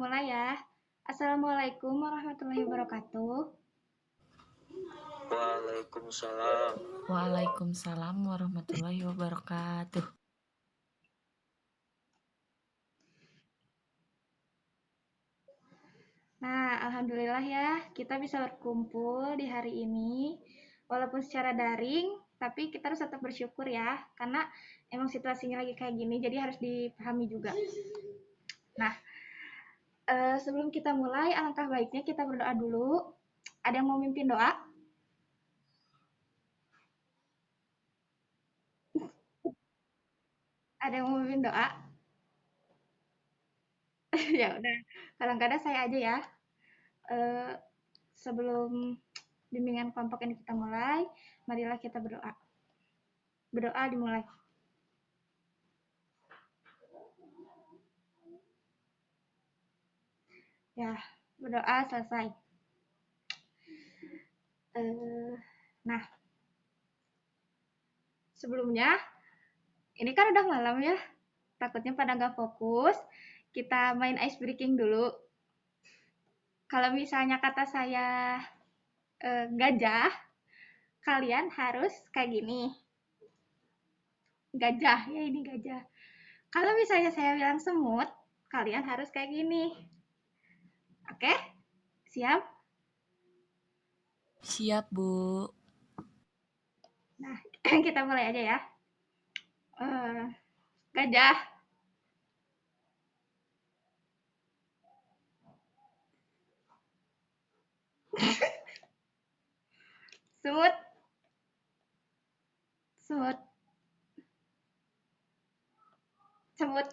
mulai ya. Assalamualaikum warahmatullahi wabarakatuh. Waalaikumsalam. Waalaikumsalam warahmatullahi wabarakatuh. Nah, alhamdulillah ya, kita bisa berkumpul di hari ini. Walaupun secara daring, tapi kita harus tetap bersyukur ya, karena emang situasinya lagi kayak gini, jadi harus dipahami juga. Nah, sebelum kita mulai, alangkah baiknya kita berdoa dulu. Ada yang mau mimpin doa? Ada yang mau mimpin doa? Ya udah, kadang-kadang saya aja ya. Eh, Sebelum bimbingan kelompok ini kita mulai, marilah kita berdoa. Berdoa dimulai. Ya, berdoa selesai. Nah, sebelumnya, ini kan udah malam ya, takutnya pada nggak fokus. Kita main ice breaking dulu. Kalau misalnya kata saya gajah, kalian harus kayak gini. Gajah, ya ini gajah. Kalau misalnya saya bilang semut, kalian harus kayak gini. Oke? Siap? Siap, Bu. Nah, kita mulai aja ya. Gajah. Semut. Semut. Semut.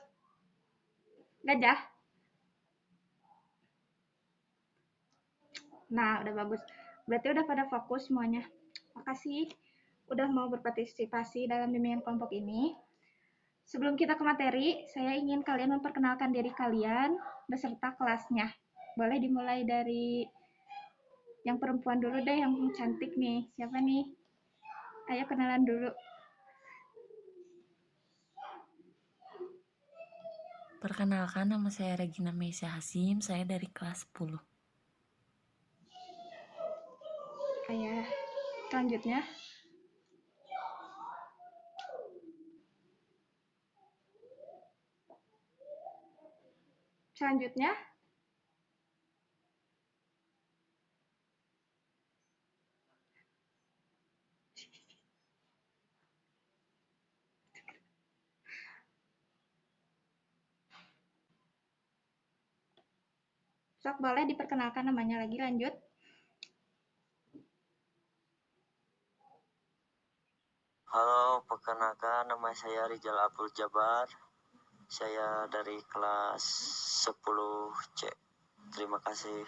Gajah. Nah, udah bagus. Berarti udah pada fokus semuanya. Makasih udah mau berpartisipasi dalam bimbingan kelompok ini. Sebelum kita ke materi, saya ingin kalian memperkenalkan diri kalian beserta kelasnya. Boleh dimulai dari yang perempuan dulu deh, yang cantik nih. Siapa nih? Ayo kenalan dulu. Perkenalkan, nama saya Regina Meisya Hasim, saya dari kelas 10. Ayah, selanjutnya. Selanjutnya, sok boleh diperkenalkan namanya lagi, lanjut. Halo, perkenalkan nama saya Rizal Abdul Jabar. Saya dari kelas 10C. Terima kasih.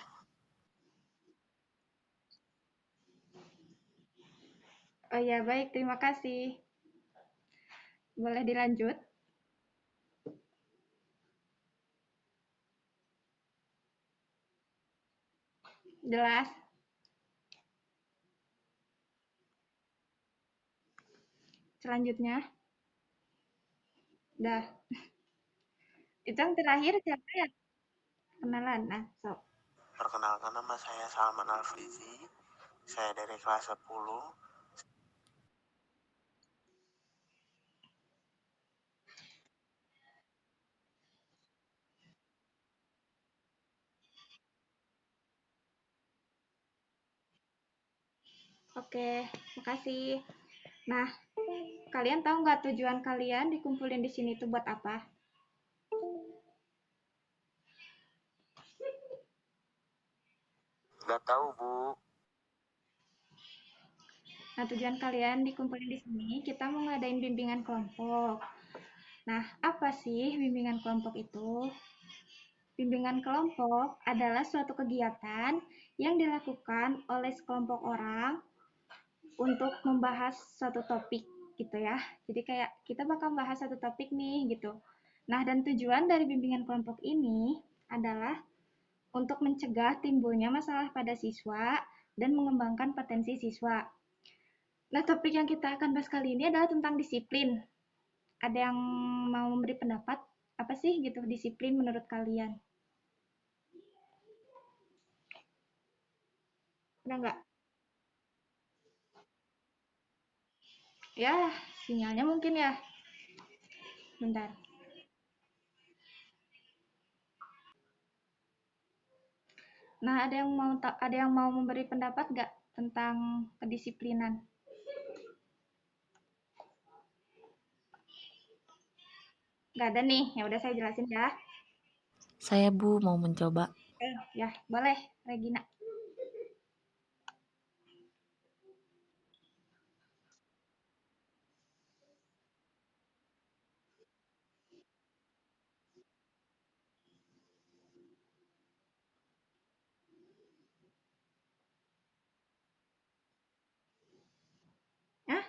Oh ya, baik, terima kasih. Boleh dilanjut? Jelas? Selanjutnya. Dah. Itu yang terakhir siapa ya? Kenalan. Nah, sok. Perkenalkan, nama saya Salman Alfizi. Saya dari kelas 10. Oke, makasih. Nah, kalian tahu nggak tujuan kalian dikumpulin di sini tuh buat apa? Gak tahu, Bu. Nah, tujuan kalian dikumpulin di sini, kita mau ngadain bimbingan kelompok. Nah, apa sih bimbingan kelompok itu? Bimbingan kelompok adalah suatu kegiatan yang dilakukan oleh sekelompok orang untuk membahas suatu topik gitu ya. Jadi kayak kita bakal bahas satu topik nih gitu. Nah, dan tujuan dari bimbingan kelompok ini adalah untuk mencegah timbulnya masalah pada siswa dan mengembangkan potensi siswa. Nah, topik yang kita akan bahas kali ini adalah tentang disiplin. Ada yang mau memberi pendapat? Apa sih gitu disiplin menurut kalian? Udah nggak? Ya, sinyalnya mungkin ya. Bentar. Nah, ada yang mau memberi pendapat nggak tentang kedisiplinan? Nggak ada nih. Ya udah saya jelasin ya. Saya Bu mau mencoba. Ya, boleh, Regina. Hah?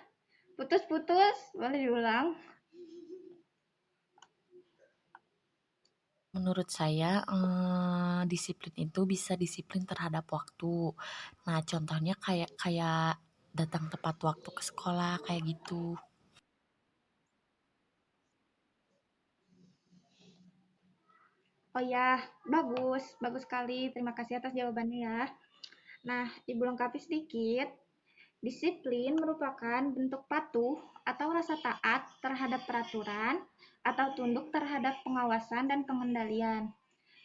Putus-putus? Boleh diulang? Menurut saya, disiplin itu bisa disiplin terhadap waktu. Nah, contohnya kayak kayak datang tepat waktu ke sekolah kayak gitu. Oh ya, bagus. Bagus sekali. Terima kasih atas jawabannya ya. Nah, Ibu lengkapi sedikit. Disiplin merupakan bentuk patuh atau rasa taat terhadap peraturan atau tunduk terhadap pengawasan dan pengendalian.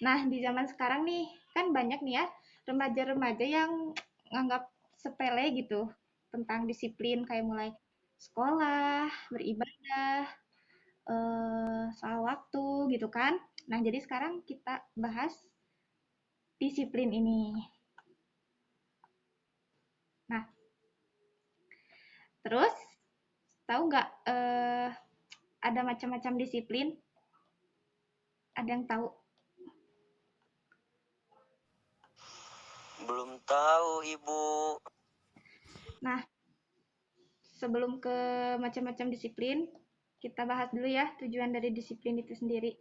Nah, di zaman sekarang nih, kan banyak nih ya remaja-remaja yang nganggap sepele gitu tentang disiplin, kayak mulai sekolah, beribadah, soal waktu gitu kan. Nah, jadi sekarang kita bahas disiplin ini. Nah, terus tahu nggak ada macam-macam disiplin? Ada yang tahu? Belum tahu Ibu. Nah, sebelum ke macam-macam disiplin, kita bahas dulu ya tujuan dari disiplin itu sendiri.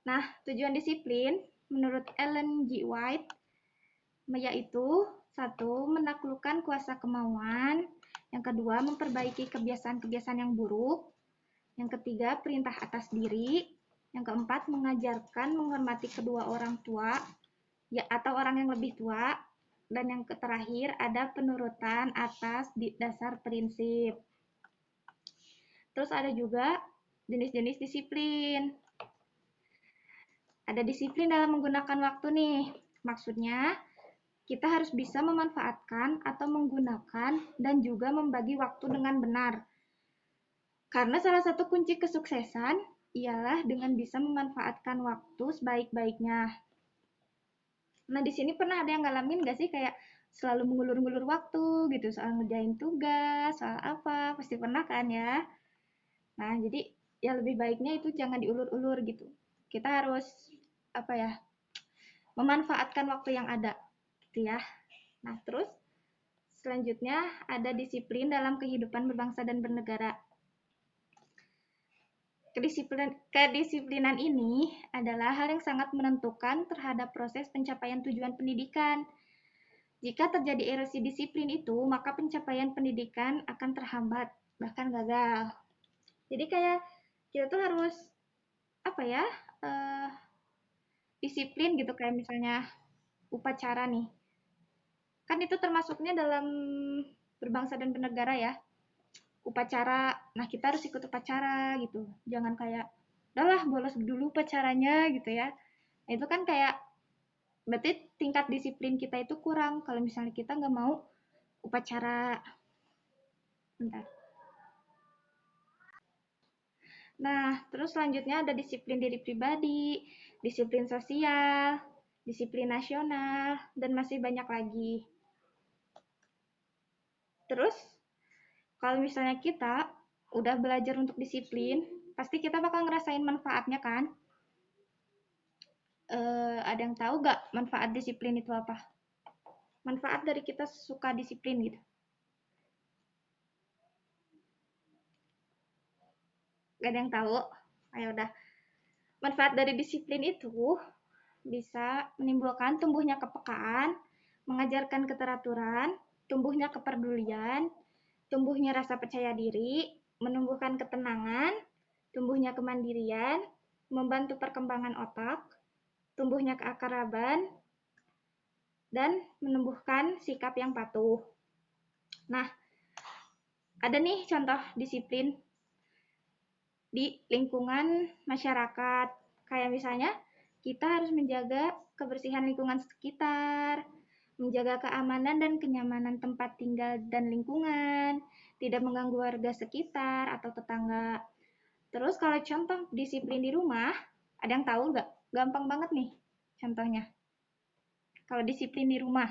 Nah, tujuan disiplin menurut Ellen G. White yaitu satu, menaklukkan kuasa kemauan, yang kedua, memperbaiki kebiasaan-kebiasaan yang buruk, yang ketiga, perintah atas diri, yang keempat, mengajarkan menghormati kedua orang tua ya atau orang yang lebih tua, dan yang terakhir ada penurutan atas dasar prinsip. Terus ada juga jenis-jenis disiplin. Ada disiplin dalam menggunakan waktu nih. Maksudnya, kita harus bisa memanfaatkan atau menggunakan dan juga membagi waktu dengan benar. Karena salah satu kunci kesuksesan ialah dengan bisa memanfaatkan waktu sebaik-baiknya. Nah, di sini pernah ada yang ngalamin nggak sih kayak selalu mengulur-ngulur waktu gitu, soal ngerjain tugas, soal apa, pasti pernah kan ya? Nah, jadi ya lebih baiknya itu jangan diulur-ulur gitu. Kita harus apa ya? Memanfaatkan waktu yang ada gitu ya. Nah, terus selanjutnya ada disiplin dalam kehidupan berbangsa dan bernegara. Kedisiplinan ini adalah hal yang sangat menentukan terhadap proses pencapaian tujuan pendidikan. Jika terjadi erosi disiplin itu, maka pencapaian pendidikan akan terhambat, bahkan gagal. Jadi kayak kita tuh harus apa ya? Disiplin gitu, kayak misalnya upacara nih. Kan itu termasuknya dalam berbangsa dan bernegara ya. Upacara. Nah, kita harus ikut upacara gitu. Jangan kayak udahlah bolos dulu upacaranya gitu ya. Nah, itu kan kayak berarti tingkat disiplin kita itu kurang kalau misalnya kita nggak mau upacara. Bentar. Nah, terus selanjutnya ada disiplin diri pribadi, disiplin sosial, disiplin nasional, dan masih banyak lagi. Terus, kalau misalnya kita udah belajar untuk disiplin, pasti kita bakal ngerasain manfaatnya kan? Ada yang tahu gak manfaat disiplin itu apa? Manfaat dari kita suka disiplin gitu. Gak ada yang tahu? Ayo udah. Manfaat dari disiplin itu bisa menimbulkan tumbuhnya kepekaan, mengajarkan keteraturan, tumbuhnya kepedulian, tumbuhnya rasa percaya diri, menumbuhkan ketenangan, tumbuhnya kemandirian, membantu perkembangan otak, tumbuhnya keakraban, dan menumbuhkan sikap yang patuh. Nah, ada nih contoh disiplin di lingkungan masyarakat. Kayak misalnya, kita harus menjaga kebersihan lingkungan sekitar, menjaga keamanan dan kenyamanan tempat tinggal dan lingkungan, tidak mengganggu warga sekitar atau tetangga. Terus kalau contoh disiplin di rumah, ada yang tahu nggak? Gampang banget nih contohnya. Kalau disiplin di rumah,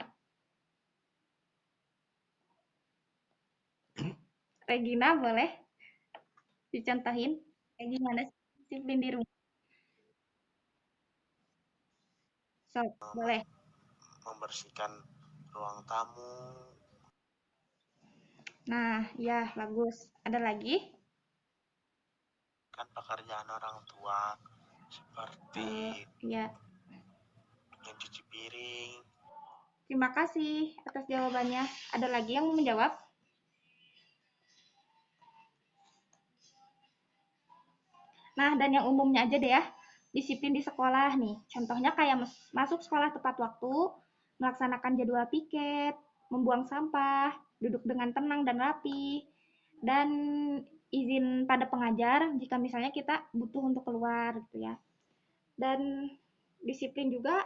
Regina boleh dicontohin kayak gimana sih disiplin di rumah? So, boleh. Membersihkan ruang tamu. Nah, ya bagus. Ada lagi? Kan pekerjaan orang tua seperti Ya. mencuci piring. Terima kasih atas jawabannya. Ada lagi yang mau menjawab? Nah, dan yang umumnya aja deh ya, disiplin di sekolah nih. Contohnya kayak masuk sekolah tepat waktu, melaksanakan jadwal piket, membuang sampah, duduk dengan tenang dan rapi, dan izin pada pengajar jika misalnya kita butuh untuk keluar gitu ya. Dan disiplin juga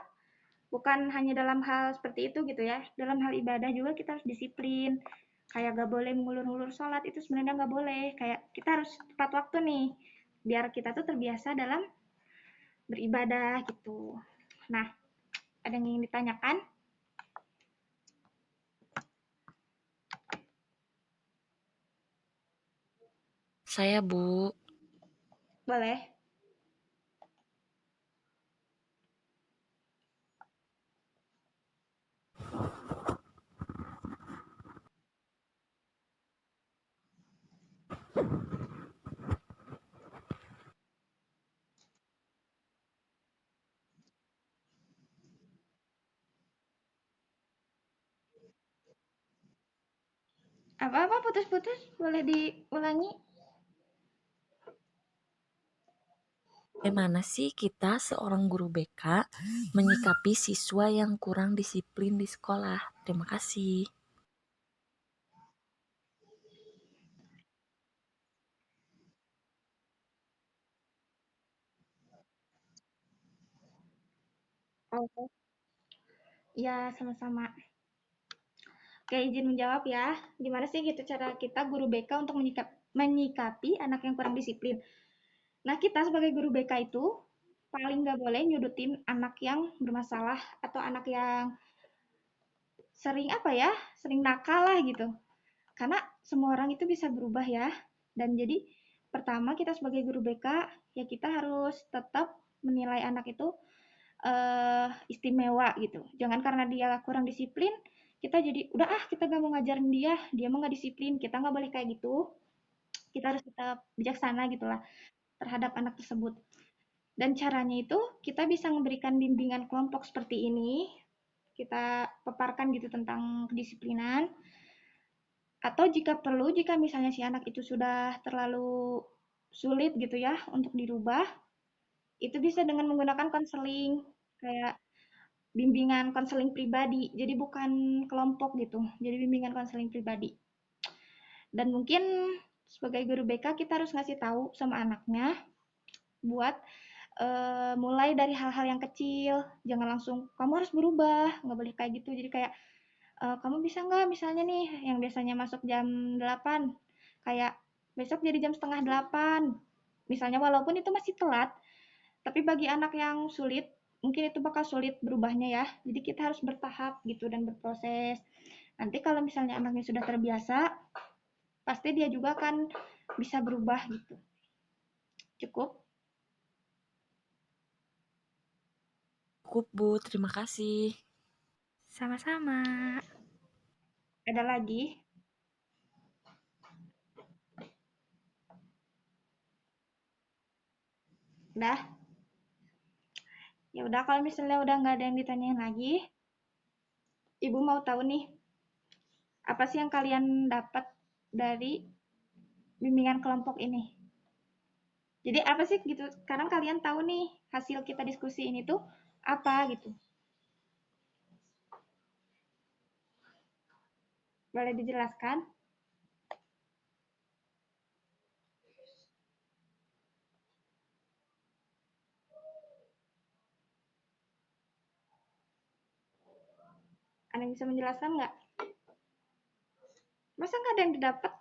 bukan hanya dalam hal seperti itu gitu ya. Dalam hal ibadah juga kita harus disiplin. Kayak gak boleh mengulur-ulur sholat itu sebenarnya gak boleh. Kayak kita harus tepat waktu nih. Biar kita tuh terbiasa dalam beribadah gitu. Nah, ada yang ingin ditanyakan? Saya, Bu. Boleh. Apa-apa putus-putus? Boleh diulangi? Bagaimana sih kita seorang guru BK menyikapi siswa yang kurang disiplin di sekolah? Terima kasih. Oh, ya sama-sama. Oke, izin menjawab ya. Gimana sih gitu cara kita guru BK untuk menyikapi anak yang kurang disiplin? Nah, kita sebagai guru BK itu paling nggak boleh nyudutin anak yang bermasalah atau anak yang sering apa ya, sering nakal lah gitu. Karena semua orang itu bisa berubah ya. Dan jadi pertama kita sebagai guru BK ya kita harus tetap menilai anak itu istimewa gitu. Jangan karena dia kurang disiplin, kita jadi udah kita gak mau ngajarin dia mah gak disiplin. Kita nggak boleh kayak gitu. Kita harus tetap bijaksana gitulah terhadap anak tersebut. Dan caranya itu kita bisa memberikan bimbingan kelompok seperti ini. Kita paparkan gitu tentang kedisiplinan. Atau jika perlu, jika misalnya si anak itu sudah terlalu sulit gitu ya untuk dirubah, itu bisa dengan menggunakan konseling, kayak bimbingan konseling pribadi. Jadi bukan kelompok gitu, jadi bimbingan konseling pribadi. Dan mungkin sebagai guru BK kita harus ngasih tahu sama anaknya buat mulai dari hal-hal yang kecil, jangan langsung kamu harus berubah, nggak boleh kayak gitu. Jadi kayak kamu bisa nggak misalnya nih yang biasanya masuk jam 8 kayak besok jadi jam setengah 8 misalnya, walaupun itu masih telat tapi bagi anak yang sulit mungkin itu bakal sulit berubahnya ya, jadi kita harus bertahap gitu dan berproses. Nanti kalau misalnya anaknya sudah terbiasa pasti dia juga akan bisa berubah gitu. Cukup. Cukup, Bu. Terima kasih. Sama-sama. Ada lagi? Udah? Ya udah, kalau misalnya udah nggak ada yang ditanyain lagi, Ibu mau tahu nih, apa sih yang kalian dapat dari bimbingan kelompok ini? Jadi apa sih gitu? Sekarang kalian tahu nih hasil kita diskusi ini tuh apa gitu? Boleh dijelaskan? Ada yang bisa menjelaskan nggak? Masa nggak ada yang didapat?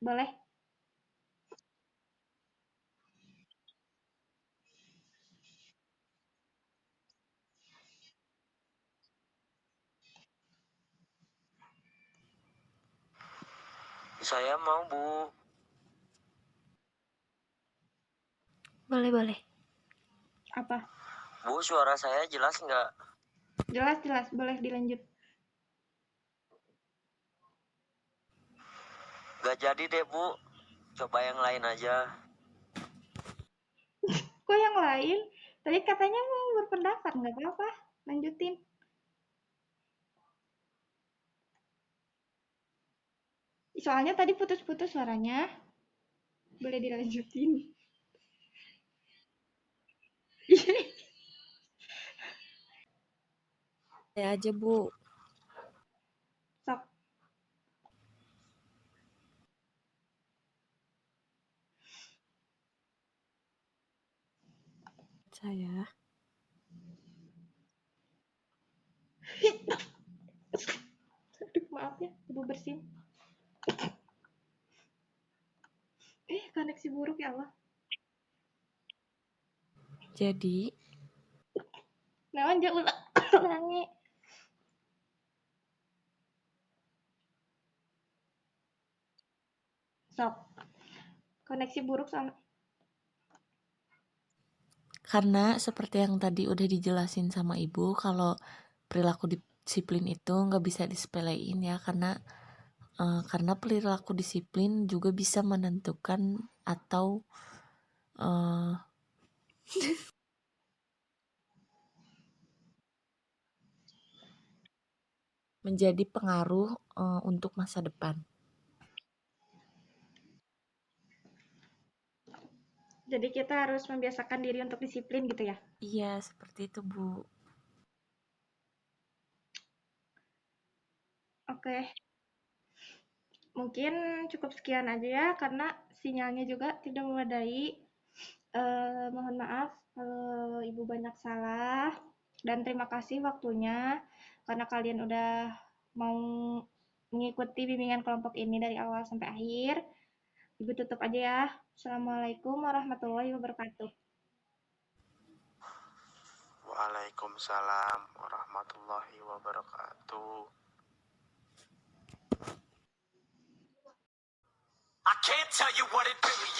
Boleh. Saya mau, Bu. Boleh. Apa? Bu, suara saya jelas nggak? Jelas. Boleh dilanjut. Nggak jadi deh, Bu. Coba yang lain aja. Kok yang lain? Tadi katanya mau berpendapat, nggak apa-apa. Lanjutin. Soalnya tadi putus-putus suaranya. Boleh dilanjutin. Saya aja, Bu. Sok. Saya. Aduh, maaf ya, Ibu bersin. Koneksi buruk ya Allah. Jadi, Nawan jauh ulangi. Sok. Koneksi buruk sama. karena seperti yang tadi udah dijelasin sama Ibu, kalau perilaku disiplin itu nggak bisa disepelein ya, karena perilaku disiplin juga bisa menentukan atau menjadi pengaruh untuk masa depan. Jadi kita harus membiasakan diri untuk disiplin gitu ya. Iya, seperti itu, Bu. Oke. Mungkin cukup sekian aja ya, karena sinyalnya juga tidak memadai. Mohon maaf kalau Ibu banyak salah. Dan terima kasih waktunya, karena kalian udah mau mengikuti bimbingan kelompok ini dari awal sampai akhir. Ibu tutup aja ya. Assalamualaikum warahmatullahi wabarakatuh. Waalaikumsalam warahmatullahi wabarakatuh. I can't tell you what it really